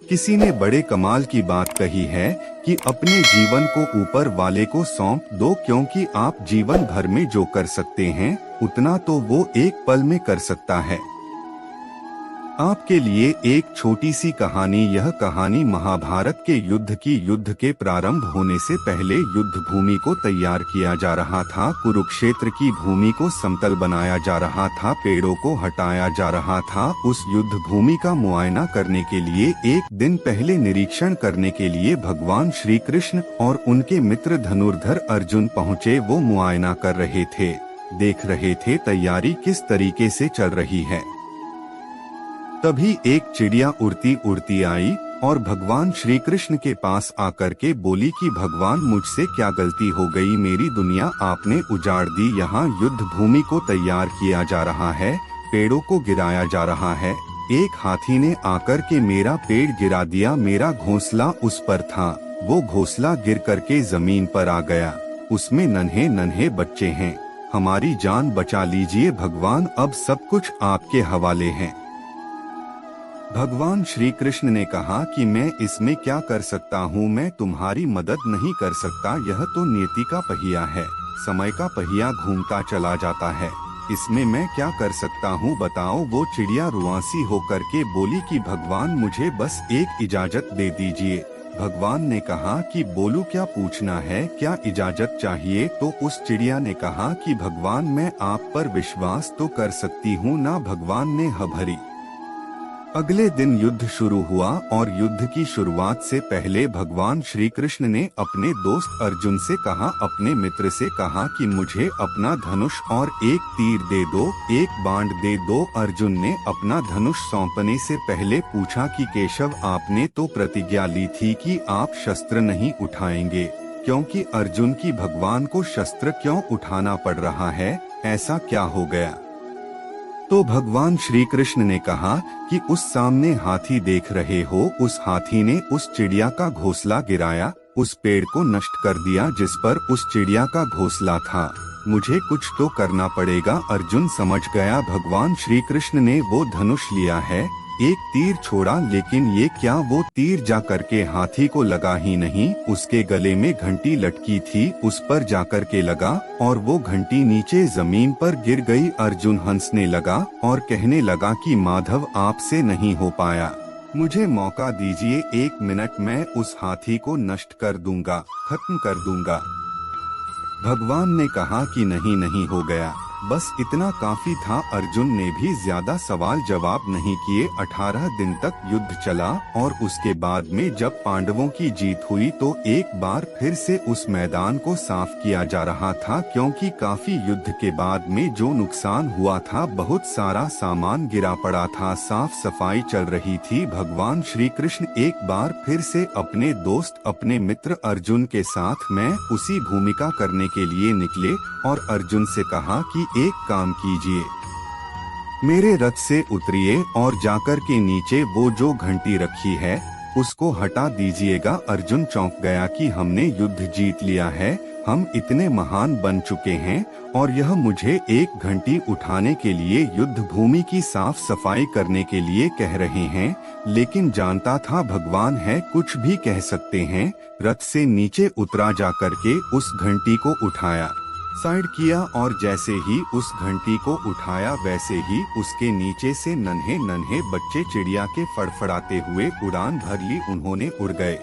किसी ने बड़े कमाल की बात कही है कि अपने जीवन को ऊपर वाले को सौंप दो, क्योंकि आप जीवन भर में जो कर सकते हैं उतना तो वो एक पल में कर सकता है। आपके लिए एक छोटी सी कहानी। यह कहानी महाभारत के युद्ध के प्रारंभ होने से पहले युद्ध भूमि को तैयार किया जा रहा था। कुरुक्षेत्र की भूमि को समतल बनाया जा रहा था, पेड़ों को हटाया जा रहा था। उस युद्ध भूमि का मुआयना करने के लिए एक दिन पहले निरीक्षण करने के लिए भगवान श्री कृष्ण और उनके मित्र धनुर्धर अर्जुन पहुँचे। वो मुआयना कर रहे थे, देख रहे थे तैयारी किस तरीके से चल रही है। तभी एक चिड़िया उड़ती उड़ती आई और भगवान श्री कृष्ण के पास आकर के बोली कि भगवान, मुझसे क्या गलती हो गई, मेरी दुनिया आपने उजाड़ दी। यहाँ युद्ध भूमि को तैयार किया जा रहा है, पेड़ों को गिराया जा रहा है, एक हाथी ने आकर के मेरा पेड़ गिरा दिया। मेरा घोंसला उस पर था, वो घोंसला गिर करके जमीन पर आ गया, उसमें नन्हे नन्हे बच्चे हैं, हमारी जान बचा लीजिए भगवान, अब सब कुछ आपके हवाले है। भगवान श्री कृष्ण ने कहा कि मैं इसमें क्या कर सकता हूँ, मैं तुम्हारी मदद नहीं कर सकता, यह तो नियति का पहिया है, समय का पहिया घूमता चला जाता है, इसमें मैं क्या कर सकता हूँ बताओ। वो चिड़िया रुआंसी होकर के बोली कि भगवान, मुझे बस एक इजाजत दे दीजिए। भगवान ने कहा कि बोलू, क्या पूछना है, क्या इजाजत चाहिए। तो उस चिड़िया ने कहा कि भगवान, मैं आप पर विश्वास तो कर सकती हूँ ना। भगवान ने ह भरी। अगले दिन युद्ध शुरू हुआ और युद्ध की शुरुआत से पहले भगवान श्री कृष्ण ने अपने दोस्त अर्जुन से कहा, अपने मित्र से कहा कि मुझे अपना धनुष और एक तीर दे दो, एक बाण दे दो। अर्जुन ने अपना धनुष सौंपने से पहले पूछा कि केशव, आपने तो प्रतिज्ञा ली थी कि आप शस्त्र नहीं उठाएंगे, क्योंकि अर्जुन की भगवान को शस्त्र क्यों उठाना पड़ रहा है, ऐसा क्या हो गया। तो भगवान श्री कृष्ण ने कहा कि उस सामने हाथी देख रहे हो, उस हाथी ने उस चिड़िया का घोंसला गिराया, उस पेड़ को नष्ट कर दिया जिस पर उस चिड़िया का घोंसला था, मुझे कुछ तो करना पड़ेगा। अर्जुन समझ गया भगवान श्री कृष्ण ने वो धनुष लिया है, एक तीर छोड़ा, लेकिन ये क्या, वो तीर जा करके हाथी को लगा ही नहीं, उसके गले में घंटी लटकी थी, उस पर जाकर के लगा और वो घंटी नीचे जमीन पर गिर गई। अर्जुन हंसने लगा और कहने लगा कि माधव, आपसे नहीं हो पाया, मुझे मौका दीजिए, 1 मिनट, मैं उस हाथी को नष्ट कर दूंगा, खत्म कर दूंगा। भगवान ने कहा कि नहीं, नहीं हो गया, बस इतना काफी था। अर्जुन ने भी ज्यादा सवाल जवाब नहीं किए। 18 दिन तक युद्ध चला और उसके बाद में जब पांडवों की जीत हुई तो एक बार फिर से उस मैदान को साफ किया जा रहा था, क्योंकि काफी युद्ध के बाद में जो नुकसान हुआ था, बहुत सारा सामान गिरा पड़ा था, साफ सफाई चल रही थी। भगवान श्री कृष्ण एक बार फिर से अपने दोस्त, अपने मित्र अर्जुन के साथ में उसी भूमिका करने के लिए निकले और अर्जुन से कहा कि एक काम कीजिए, मेरे रथ से उतरिए और जाकर के नीचे वो जो घंटी रखी है उसको हटा दीजिएगा। अर्जुन चौंक गया कि हमने युद्ध जीत लिया है, हम इतने महान बन चुके हैं और यह मुझे एक घंटी उठाने के लिए, युद्ध भूमि की साफ सफाई करने के लिए कह रहे हैं। लेकिन जानता था भगवान है, कुछ भी कह सकते हैं। रथ से नीचे उतरा, जाकर के उस घंटी को उठाया, साइड किया और जैसे ही उस घंटी को उठाया वैसे ही उसके नीचे से नन्हे नन्हे बच्चे चिड़िया के फड़फड़ाते हुए उड़ान भर ली, उन्होंने उड़ गए।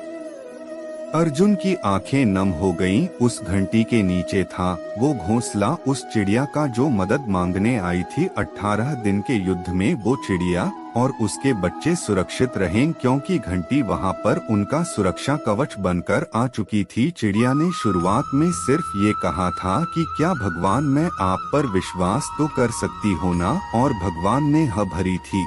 अर्जुन की आंखें नम हो गईं। उस घंटी के नीचे था वो घोंसला उस चिड़िया का जो मदद मांगने आई थी। 18 दिन के युद्ध में वो चिड़िया और उसके बच्चे सुरक्षित रहें, क्योंकि घंटी वहां पर उनका सुरक्षा कवच बनकर आ चुकी थी। चिड़िया ने शुरुआत में सिर्फ ये कहा था कि क्या भगवान, मैं आप पर विश्वास तो कर सकती हो ना, और भगवान ने ह भरी थी।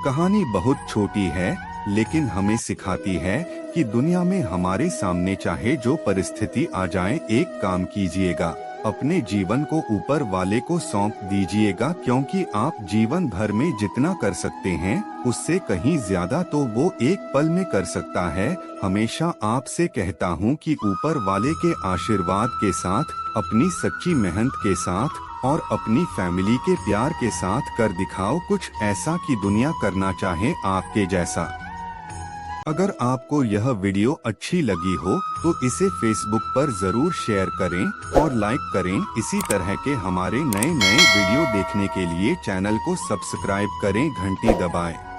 कहानी बहुत छोटी है लेकिन हमें सिखाती है कि दुनिया में हमारे सामने चाहे जो परिस्थिति आ जाए, एक काम कीजिएगा, अपने जीवन को ऊपर वाले को सौंप दीजिएगा, क्योंकि आप जीवन भर में जितना कर सकते हैं उससे कहीं ज्यादा तो वो एक पल में कर सकता है। हमेशा आपसे कहता हूँ कि ऊपर वाले के आशीर्वाद के साथ, अपनी सच्ची मेहनत के साथ और अपनी फैमिली के प्यार के साथ कर दिखाओ कुछ ऐसा कि दुनिया करना चाहे आपके जैसा। अगर आपको यह वीडियो अच्छी लगी हो तो इसे फेसबुक पर जरूर शेयर करें और लाइक करें। इसी तरह के हमारे नए वीडियो देखने के लिए चैनल को सब्सक्राइब करें, घंटी दबाएं।